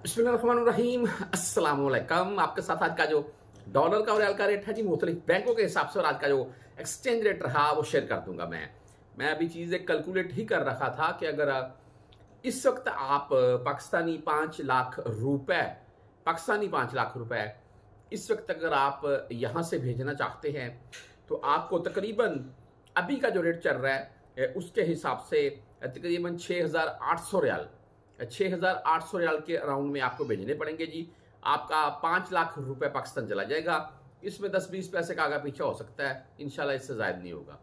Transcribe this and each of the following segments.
बिस्मिल्लाहिर्रहमानिर्रहीम, अस्सलाम वालेकुम। आपके साथ आज का जो डॉलर का और रियाल का रेट है जी, मुख्तलिफ बैंकों के हिसाब से, और आज का जो एक्सचेंज रेट रहा वो शेयर कर दूंगा। मैं अभी चीजें कैलकुलेट ही कर रखा था कि अगर इस वक्त आप पाकिस्तानी 5 लाख रुपए इस वक्त अगर आप यहां से भेजना चाहते हैं तो आपको तकरीबन अभी का जो रेट चल रहा है उसके हिसाब से तकरीबन 6,800 रियाल के अराउंड में आपको भेजने पड़ेंगे जी। आपका 5 लाख रुपए पाकिस्तान चला जाएगा। इसमें 10-20 पैसे का आगा पीछा हो सकता है, इंशाल्लाह इससे ज्यादा नहीं होगा।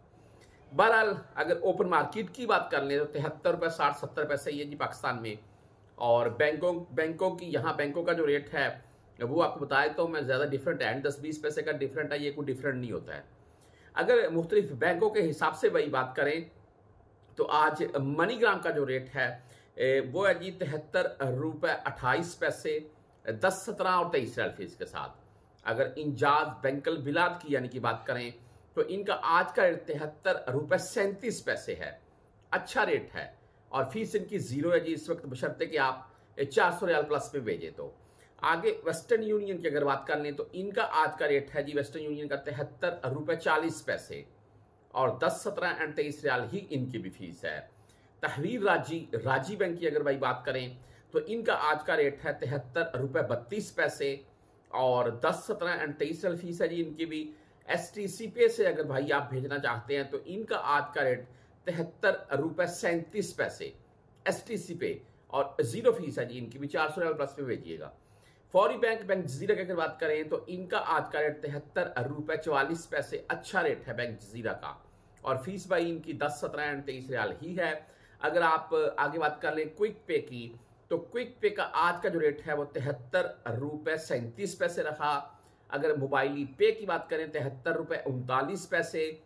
बहरहाल अगर ओपन मार्केट की बात कर ले तो 73 रुपए 60-70 पैसे ये जी पाकिस्तान में। और बैंकों की यहाँ बैंकों का जो रेट है वो आपको बताया तो मैं ज्यादा डिफरेंट है, 10-20 पैसे का डिफरेंट है, ये कोई डिफरेंट नहीं होता है। अगर मुख्तलिफ बैंकों के हिसाब से वही बात करें तो आज मनीग्राम का जो रेट है वो है जी 73 रुपए 28 पैसे 10, 17 और 23 रियाल फीस के साथ। अगर इंजाज बैंकल बिलाद की यानी कि बात करें तो इनका आज का रेट 73 रुपए 37 पैसे है, अच्छा रेट है। और फीस इनकी जीरो है जी इस वक्त, बशर्ते कि आप 400 रियाल प्लस में भेजें। तो आगे वेस्टर्न यूनियन की अगर बात कर लें तो इनका आज का रेट है जी वेस्टर्न यूनियन का 73 रुपए 40 पैसे और 10, 17 एंड 23 रियाल ही इनकी भी फीस है। तहरीर राजी बैंक की अगर भाई बात करें तो इनका आज का रेट है 73 रुपए 32 पैसे और 10, 17 एंड 23 रियाल फीस है जी इनकी भी। STC पे से अगर भाई आप भेजना चाहते हैं तो इनका आज का रेट 73 रुपए 37 पैसे STC पे और जीरो फीस है जी इनकी भी, 400 रियाल प्लस में भेजिएगा। फौरी बैंक जजीरा की अगर बात करें तो इनका आज का रेट 73 रुपए 44 पैसे, अच्छा रेट है बैंक जजीरा का। और फीस भाई इनकी 10, 17 एंड 23 रियाल ही है। अगर आप आगे बात कर लें क्विक पे की तो क्विक पे का आज का जो रेट है वो 73 रुपए 37 पैसे रहा। अगर मोबाइली पे की बात करें 73 रुपए 39 पैसे।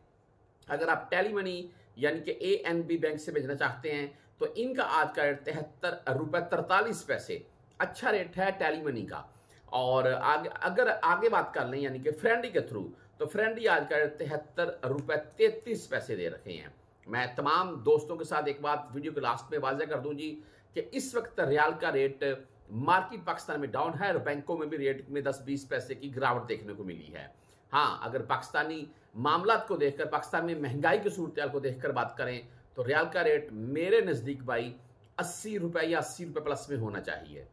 अगर आप टेली मनी यानी कि ANB बैंक से भेजना चाहते हैं तो इनका आज का रेट 73 रुपए 43 पैसे, अच्छा रेट है टेली मनी का। और अगर आगे बात कर लें यानी कि फ्रेंडी के थ्रू तो फ्रेंडी आज का रेट 73 रुपए 33 पैसे दे रखे हैं। मैं तमाम दोस्तों के साथ एक बात वीडियो के लास्ट में वाज़ेह कर दूं जी कि इस वक्त रियाल का रेट मार्केट पाकिस्तान में डाउन है और बैंकों में भी रेट में 10-20 पैसे की गिरावट देखने को मिली है। हाँ, अगर पाकिस्तानी मामलात को देखकर, पाकिस्तान में महंगाई की सूरत को देखकर बात करें तो रियाल का रेट मेरे नजदीक भाई 80 रुपए या 80 रुपए प्लस में होना चाहिए।